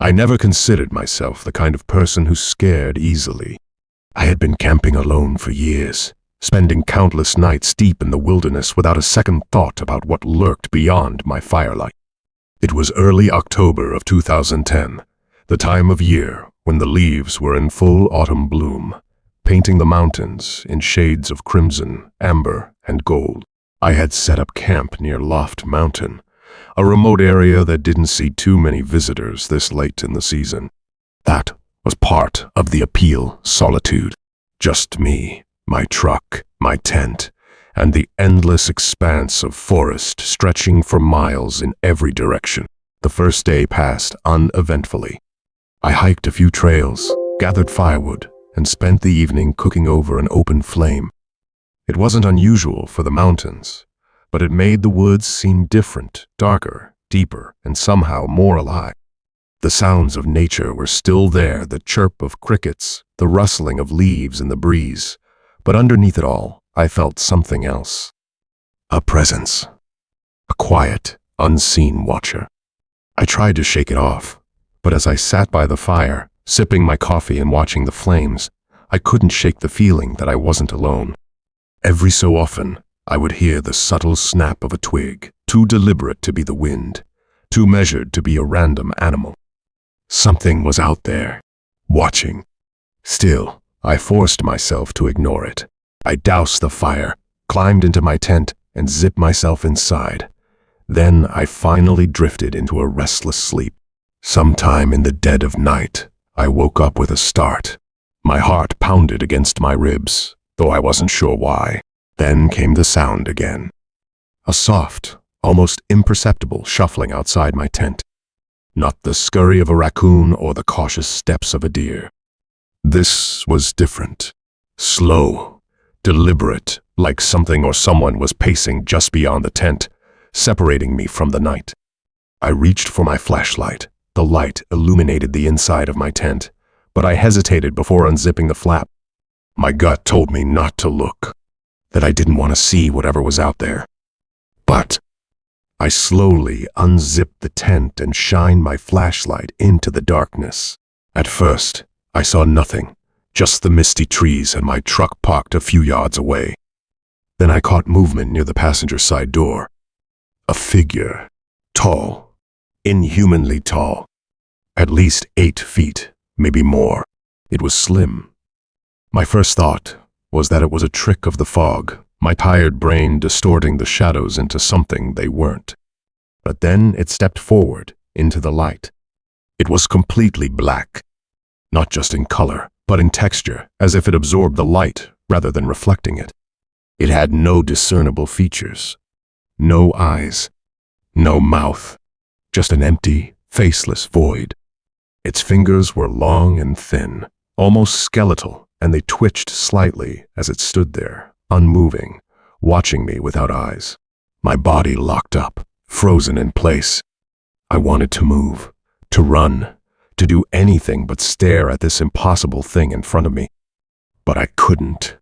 I never considered myself the kind of person who scared easily. I had been camping alone for years, spending countless nights deep in the wilderness without a second thought about what lurked beyond my firelight. It was early October of 2010, the time of year when the leaves were in full autumn bloom, painting the mountains in shades of crimson, amber, and gold. I had set up camp near Loft Mountain, a remote area that didn't see too many visitors this late in the season. That was part of the appeal, solitude. Just me, my truck, my tent, and the endless expanse of forest stretching for miles in every direction. The first day passed uneventfully. I hiked a few trails, gathered firewood, and spent the evening cooking over an open flame. It wasn't unusual for the mountains, but it made the woods seem different, darker, deeper, and somehow more alive. The sounds of nature were still there, the chirp of crickets, the rustling of leaves in the breeze, but underneath it all, I felt something else. A presence. A quiet, unseen watcher. I tried to shake it off, but as I sat by the fire, sipping my coffee and watching the flames, I couldn't shake the feeling that I wasn't alone. Every so often, I would hear the subtle snap of a twig, too deliberate to be the wind, too measured to be a random animal. Something was out there, watching. Still, I forced myself to ignore it. I doused the fire, climbed into my tent, and zipped myself inside. Then I finally drifted into a restless sleep. Sometime in the dead of night, I woke up with a start. My heart pounded against my ribs, though I wasn't sure why. Then came the sound again. A soft, almost imperceptible shuffling outside my tent. Not the scurry of a raccoon or the cautious steps of a deer. This was different. Slow, deliberate, like something or someone was pacing just beyond the tent, separating me from the night. I reached for my flashlight. The light illuminated the inside of my tent, but I hesitated before unzipping the flap. My gut told me not to look, that I didn't want to see whatever was out there. But I slowly unzipped the tent and shined my flashlight into the darkness. At first, I saw nothing, just the misty trees and my truck parked a few yards away. Then I caught movement near the passenger side door. A figure, tall, inhumanly tall, at least 8 feet, maybe more. It was slim. My first thought was that it was a trick of the fog, my tired brain distorting the shadows into something they weren't. But then it stepped forward into the light. It was completely black, not just in color, but in texture, as if it absorbed the light rather than reflecting it. It had no discernible features, no eyes, no mouth, just an empty, faceless void. Its fingers were long and thin, almost skeletal, and they twitched slightly as it stood there, unmoving, watching me without eyes. My body locked up, frozen in place. I wanted to move, to run, to do anything but stare at this impossible thing in front of me. But I couldn't.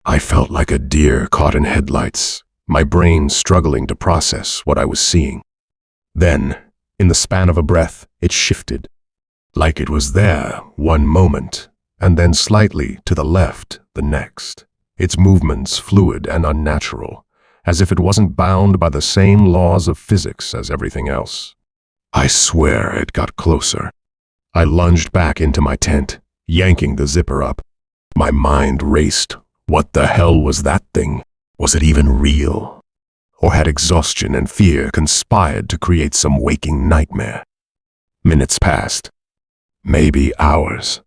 I felt like a deer caught in headlights, my brain struggling to process what I was seeing. Then, in the span of a breath, it shifted. Like it was there one moment, and then slightly to the left the next. Its movements fluid and unnatural, as if it wasn't bound by the same laws of physics as everything else. I swear it got closer. I lunged back into my tent, yanking the zipper up. My mind raced. What the hell was that thing? Was it even real? Or had exhaustion and fear conspired to create some waking nightmare? Minutes passed. Maybe hours.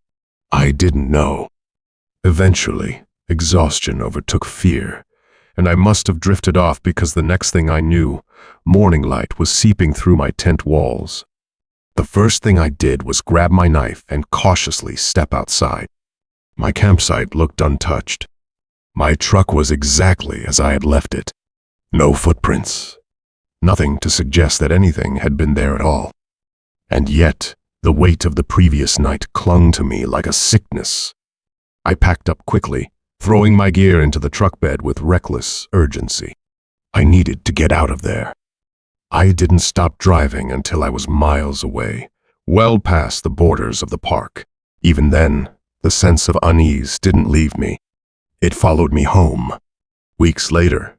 I didn't know. Eventually, exhaustion overtook fear, and I must have drifted off because the next thing I knew, morning light was seeping through my tent walls. The first thing I did was grab my knife and cautiously step outside. My campsite looked untouched. My truck was exactly as I had left it. No footprints. Nothing to suggest that anything had been there at all. And yet, the weight of the previous night clung to me like a sickness. I packed up quickly, throwing my gear into the truck bed with reckless urgency. I needed to get out of there. I didn't stop driving until I was miles away, well past the borders of the park. Even then, the sense of unease didn't leave me. It followed me home. Weeks later,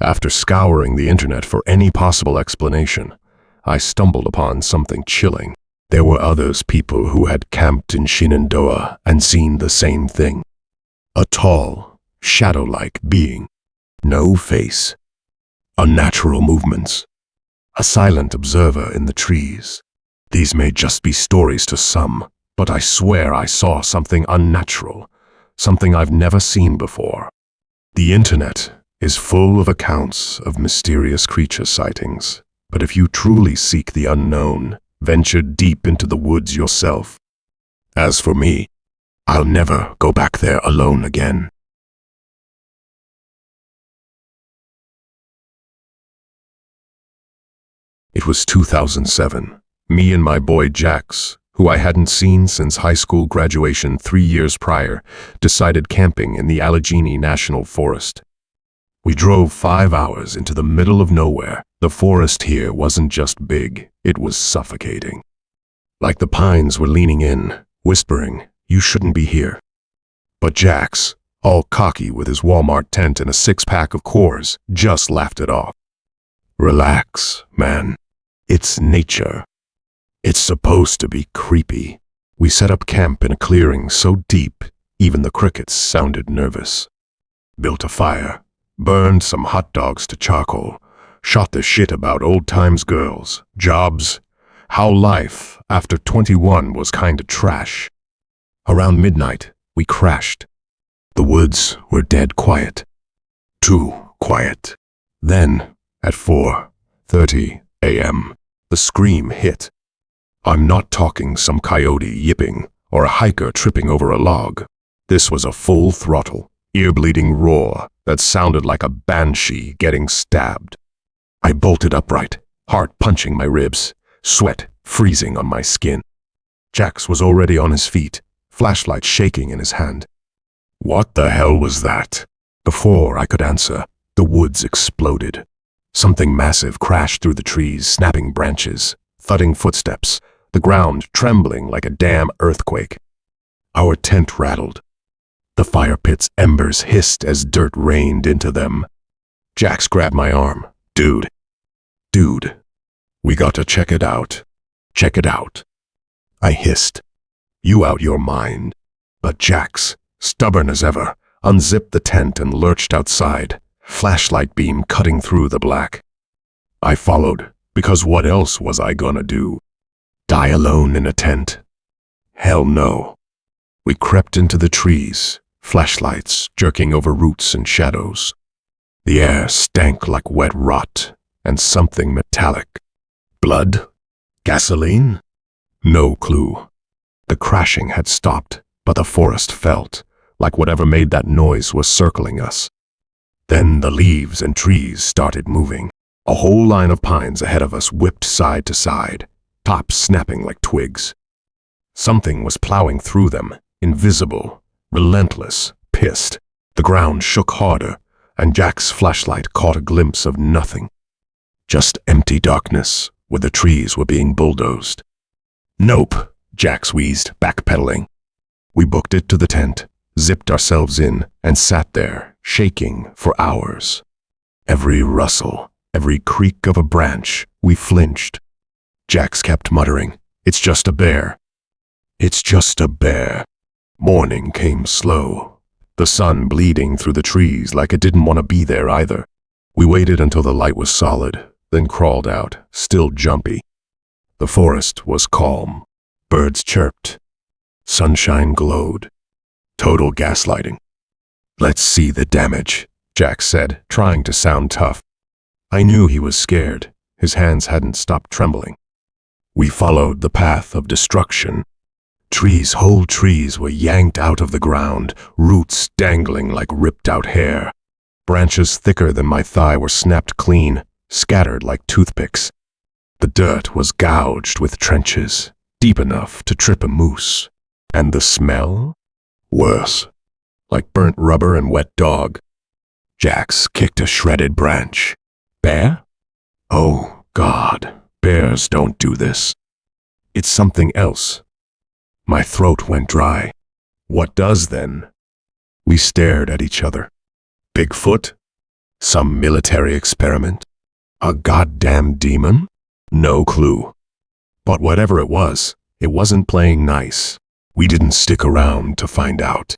after scouring the internet for any possible explanation, I stumbled upon something chilling. There were people who had camped in Shenandoah and seen the same thing. A tall, shadow-like being. No face. Unnatural movements. A silent observer in the trees. These may just be stories to some, but I swear I saw something unnatural, something I've never seen before. The internet is full of accounts of mysterious creature sightings, but if you truly seek the unknown, venture deep into the woods yourself. As for me, I'll never go back there alone again. It was 2007. Me and my boy Jax, who I hadn't seen since high school graduation 3 years prior, decided camping in the Allegheny National Forest. We drove 5 hours into the middle of nowhere. The forest here wasn't just big, it was suffocating. Like the pines were leaning in, whispering, "You shouldn't be here." But Jax, all cocky with his Walmart tent and a 6-pack of Coors, just laughed it off. "Relax, man. It's nature. It's supposed to be creepy." We set up camp in a clearing so deep, even the crickets sounded nervous. Built a fire, burned some hot dogs to charcoal, shot the shit about old times girls, jobs, how life after 21 was kinda trash. Around midnight, we crashed. The woods were dead quiet. Too quiet. Then, at 4:30 a.m., the scream hit. I'm not talking some coyote yipping or a hiker tripping over a log. This was a full-throttle, ear-bleeding roar that sounded like a banshee getting stabbed. I bolted upright, heart punching my ribs, sweat freezing on my skin. Jax was already on his feet, flashlight shaking in his hand. "What the hell was that?" Before I could answer, the woods exploded. Something massive crashed through the trees, snapping branches, thudding footsteps, the ground trembling like a damn earthquake. Our tent rattled. The fire pit's embers hissed as dirt rained into them. Jax grabbed my arm. Dude, we got to check it out. Check it out." I hissed. "You out your mind." But Jax, stubborn as ever, unzipped the tent and lurched outside, flashlight beam cutting through the black. I followed, because what else was I gonna do? Die alone in a tent? Hell no. We crept into the trees, flashlights jerking over roots and shadows. The air stank like wet rot and something metallic. Blood? Gasoline? No clue. The crashing had stopped, but the forest felt like whatever made that noise was circling us. Then the leaves and trees started moving. A whole line of pines ahead of us whipped side to side, tops snapping like twigs. Something was plowing through them, invisible, relentless, pissed. The ground shook harder, and Jack's flashlight caught a glimpse of nothing. Just empty darkness, where the trees were being bulldozed. "Nope," Jax wheezed, backpedaling. We booked it to the tent, zipped ourselves in, and sat there, shaking for hours. Every rustle, every creak of a branch, we flinched. Jax kept muttering, "It's just a bear. It's just a bear." Morning came slow, the sun bleeding through the trees like it didn't want to be there either. We waited until the light was solid, then crawled out, still jumpy. The forest was calm. Birds chirped. Sunshine glowed. Total gaslighting. "Let's see the damage," Jack said, trying to sound tough. I knew he was scared. His hands hadn't stopped trembling. We followed the path of destruction. Whole trees were yanked out of the ground, roots dangling like ripped-out hair. Branches thicker than my thigh were snapped clean, scattered like toothpicks. The dirt was gouged with trenches, deep enough to trip a moose. And the smell? Worse, like burnt rubber and wet dog. Jax kicked a shredded branch. Bear? Oh, God, bears don't do this. It's something else. My throat went dry. What does then? We stared at each other. Bigfoot? Some military experiment? A goddamn demon? No clue. But whatever it wasn't playing nice. We didn't stick around to find out.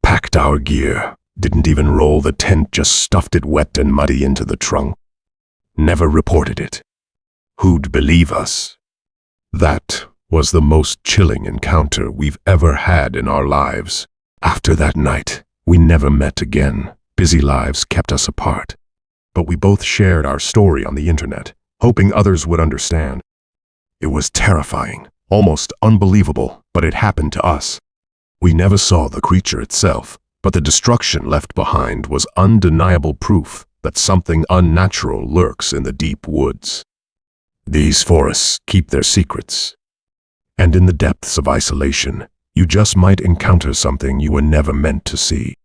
Packed our gear, didn't even roll the tent, just stuffed it wet and muddy into the trunk. Never reported it. Who'd believe us? That was the most chilling encounter we've ever had in our lives. After that night, we never met again. Busy lives kept us apart. But we both shared our story on the internet, hoping others would understand. It was terrifying, almost unbelievable, but it happened to us. We never saw the creature itself, but the destruction left behind was undeniable proof that something unnatural lurks in the deep woods. These forests keep their secrets. And in the depths of isolation, you just might encounter something you were never meant to see.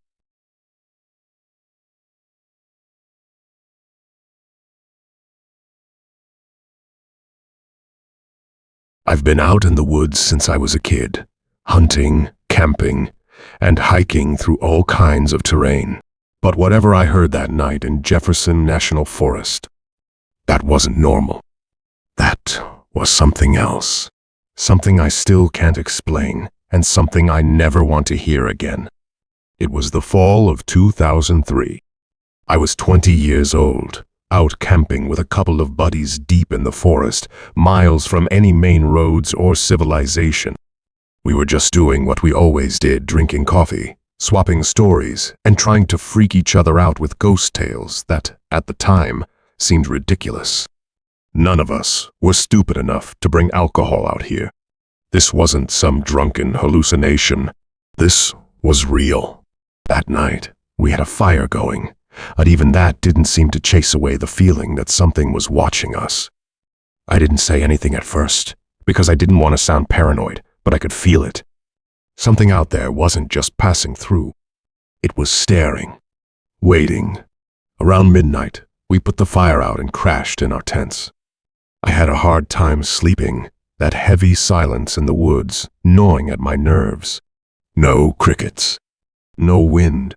I've been out in the woods since I was a kid, hunting, camping, and hiking through all kinds of terrain. But whatever I heard that night in Jefferson National Forest, that wasn't normal. That was something else. Something I still can't explain, and something I never want to hear again. It was the fall of 2003. I was 20 years old, out camping with a couple of buddies deep in the forest, miles from any main roads or civilization. We were just doing what we always did, drinking coffee, swapping stories, and trying to freak each other out with ghost tales that, at the time, seemed ridiculous. None of us were stupid enough to bring alcohol out here. This wasn't some drunken hallucination. This was real. That night, we had a fire going, but even that didn't seem to chase away the feeling that something was watching us. I didn't say anything at first, because I didn't want to sound paranoid, but I could feel it. Something out there wasn't just passing through. It was staring, waiting. Around midnight, we put the fire out and crashed in our tents. I had a hard time sleeping, that heavy silence in the woods gnawing at my nerves. No crickets, no wind,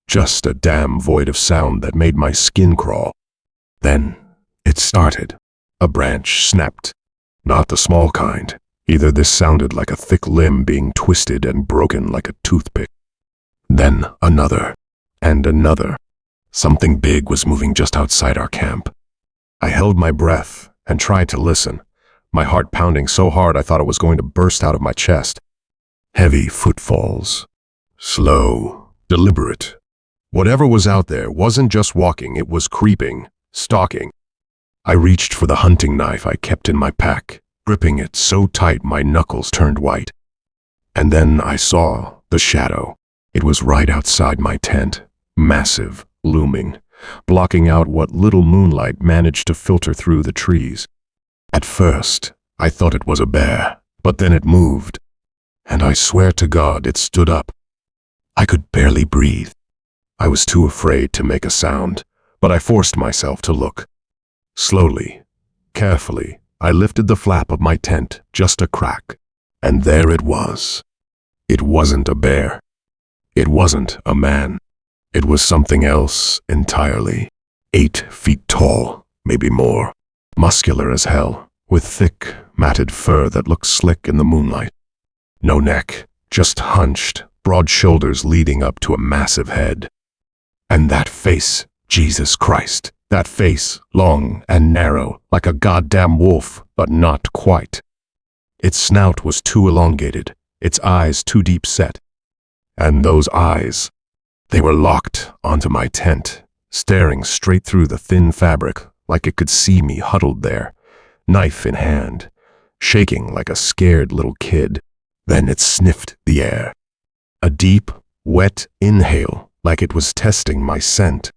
just a damn void of sound that made my skin crawl. Then it started. A branch snapped. Not the small kind. Either this sounded like a thick limb being twisted and broken like a toothpick. Then another, and another. Something big was moving just outside our camp. I held my breath and tried to listen, my heart pounding so hard I thought it was going to burst out of my chest. Heavy footfalls. Slow, deliberate. Whatever was out there wasn't just walking, it was creeping, stalking. I reached for the hunting knife I kept in my pack, gripping it so tight my knuckles turned white. And then I saw the shadow. It was right outside my tent, massive, looming, blocking out what little moonlight managed to filter through the trees. At first, I thought it was a bear, but then it moved, and I swear to God it stood up. I could barely breathe. I was too afraid to make a sound, but I forced myself to look. Slowly, carefully, I lifted the flap of my tent just a crack, and there it was. It wasn't a bear. It wasn't a man. It was something else entirely. 8 feet tall, maybe more. Muscular as hell, with thick, matted fur that looked slick in the moonlight. No neck, just hunched, broad shoulders leading up to a massive head. And that face, Jesus Christ, that face, long and narrow, like a goddamn wolf, but not quite. Its snout was too elongated, its eyes too deep set. And those eyes, they were locked onto my tent, staring straight through the thin fabric like it could see me huddled there, knife in hand, shaking like a scared little kid. Then it sniffed the air. A deep, wet inhale, like it was testing my scent.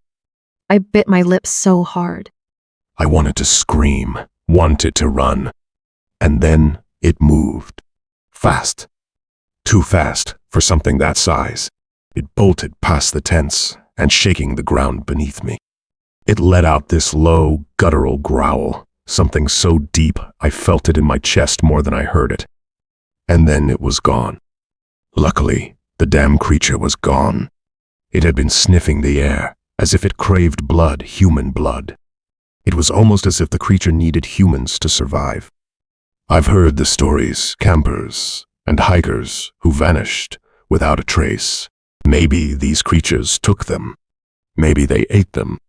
I bit my lips so hard. I wanted to scream, wanted to run. And then it moved. Fast. Too fast for something that size. It bolted past the tents and shaking the ground beneath me. It let out this low, guttural growl, something so deep I felt it in my chest more than I heard it. And then it was gone. Luckily, the damn creature was gone. It had been sniffing the air, as if it craved blood, human blood. It was almost as if the creature needed humans to survive. I've heard the stories, campers and hikers who vanished without a trace. Maybe these creatures took them. Maybe they ate them.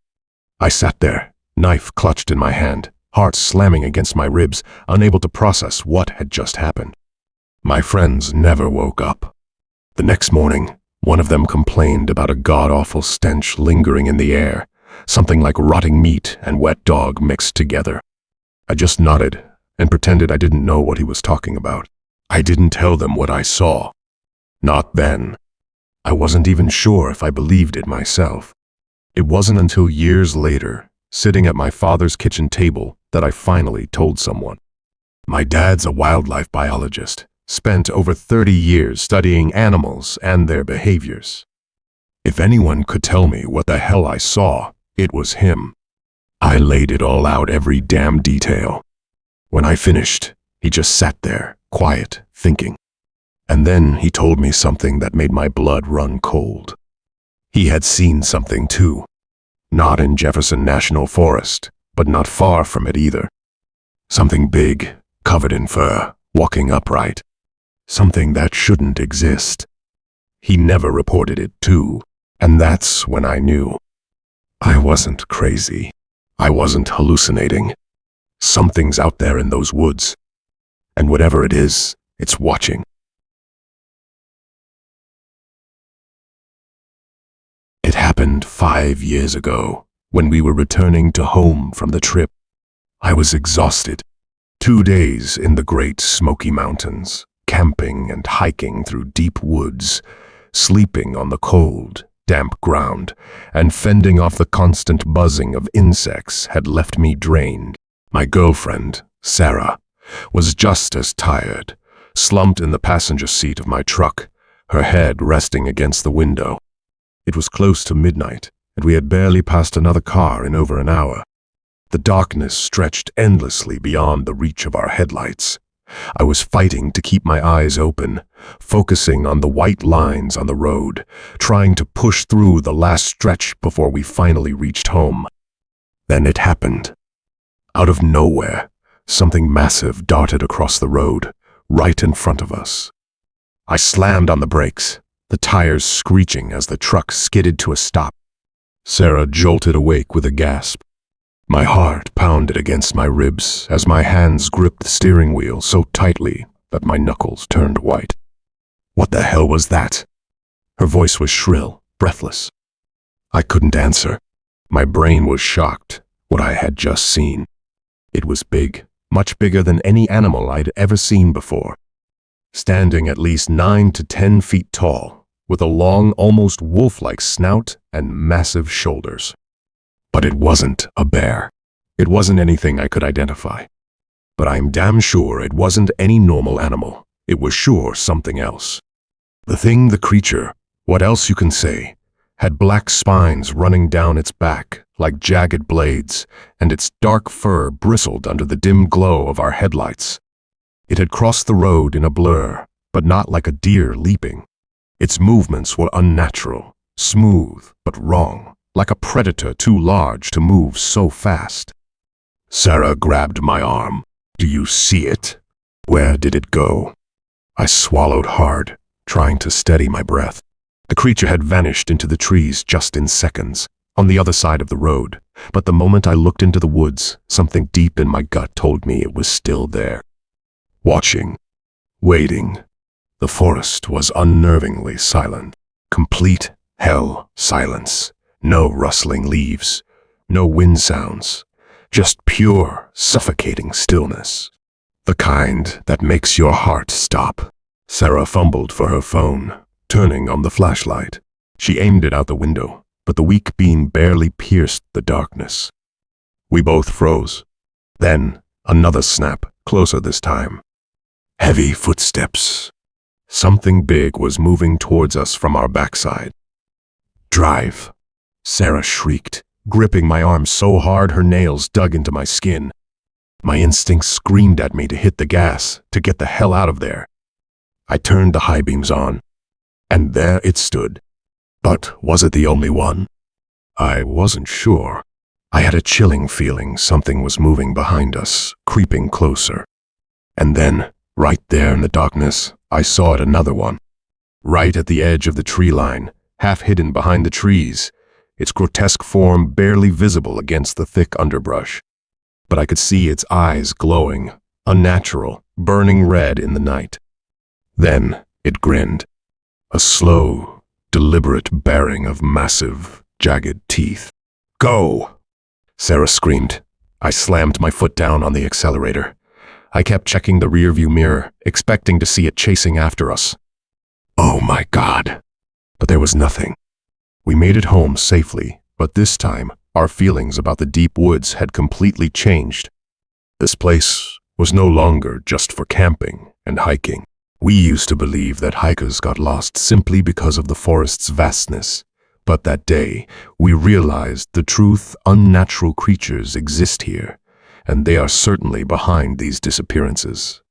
I sat there, knife clutched in my hand, heart slamming against my ribs, unable to process what had just happened. My friends never woke up. The next morning, one of them complained about a god-awful stench lingering in the air, something like rotting meat and wet dog mixed together. I just nodded and pretended I didn't know what he was talking about. I didn't tell them what I saw. Not then. I wasn't even sure if I believed it myself. It wasn't until years later, sitting at my father's kitchen table, that I finally told someone. My dad's a wildlife biologist, spent over 30 years studying animals and their behaviors. If anyone could tell me what the hell I saw, it was him. I laid it all out, every damn detail. When I finished, he just sat there, quiet, thinking. And then he told me something that made my blood run cold. He had seen something too. Not in Jefferson National Forest, but not far from it either. Something big, covered in fur, walking upright. Something that shouldn't exist. He never reported it too, and that's when I knew. I wasn't crazy. I wasn't hallucinating. Something's out there in those woods. And whatever it is, it's watching. It happened 5 years ago, when we were returning to home from the trip. I was exhausted. 2 days in the Great Smoky Mountains, camping and hiking through deep woods, sleeping on the cold, damp ground, and fending off the constant buzzing of insects had left me drained. My girlfriend, Sarah, was just as tired, slumped in the passenger seat of my truck, her head resting against the window. It was close to midnight, and we had barely passed another car in over an hour. The darkness stretched endlessly beyond the reach of our headlights. I was fighting to keep my eyes open, focusing on the white lines on the road, trying to push through the last stretch before we finally reached home. Then it happened. Out of nowhere, something massive darted across the road, right in front of us. I slammed on the brakes, the tires screeching as the truck skidded to a stop. Sarah jolted awake with a gasp. My heart pounded against my ribs as my hands gripped the steering wheel so tightly that my knuckles turned white. What the hell was that? Her voice was shrill, breathless. I couldn't answer. My brain was shocked, what I had just seen. It was big, much bigger than any animal I'd ever seen before. Standing at least 9 to 10 feet tall, with a long, almost wolf-like snout and massive shoulders. But it wasn't a bear. It wasn't anything I could identify. But I'm damn sure it wasn't any normal animal. It was sure something else. The creature, what else you can say, had black spines running down its back like jagged blades, and its dark fur bristled under the dim glow of our headlights. It had crossed the road in a blur, but not like a deer leaping. Its movements were unnatural, smooth but wrong, like a predator too large to move so fast. Sarah grabbed my arm. Do you see it? Where did it go? I swallowed hard, trying to steady my breath. The creature had vanished into the trees just in seconds, on the other side of the road, but the moment I looked into the woods, something deep in my gut told me it was still there. Watching, waiting. The forest was unnervingly silent. Complete hell silence. No rustling leaves, no wind sounds, just pure, suffocating stillness. The kind that makes your heart stop. Sarah fumbled for her phone, turning on the flashlight. She aimed it out the window, but the weak beam barely pierced the darkness. We both froze. Then, another snap, closer this time. Heavy footsteps. Something big was moving towards us from our backside. Drive. Sarah shrieked, gripping my arm so hard her nails dug into my skin. My instincts screamed at me to hit the gas, to get the hell out of there. I turned the high beams on, and there it stood. But was it the only one? I wasn't sure. I had a chilling feeling something was moving behind us, creeping closer. And then, right there in the darkness, I saw it, another one. Right at the edge of the tree line, half hidden behind the trees, its grotesque form barely visible against the thick underbrush. But I could see its eyes glowing, unnatural, burning red in the night. Then it grinned, a slow, deliberate baring of massive, jagged teeth. "Go!" Sarah screamed. I slammed my foot down on the accelerator. I kept checking the rearview mirror, expecting to see it chasing after us. Oh my God! But there was nothing. We made it home safely, but this time, our feelings about the deep woods had completely changed. This place was no longer just for camping and hiking. We used to believe that hikers got lost simply because of the forest's vastness. But that day, we realized the truth: unnatural creatures exist here, and they are certainly behind these disappearances.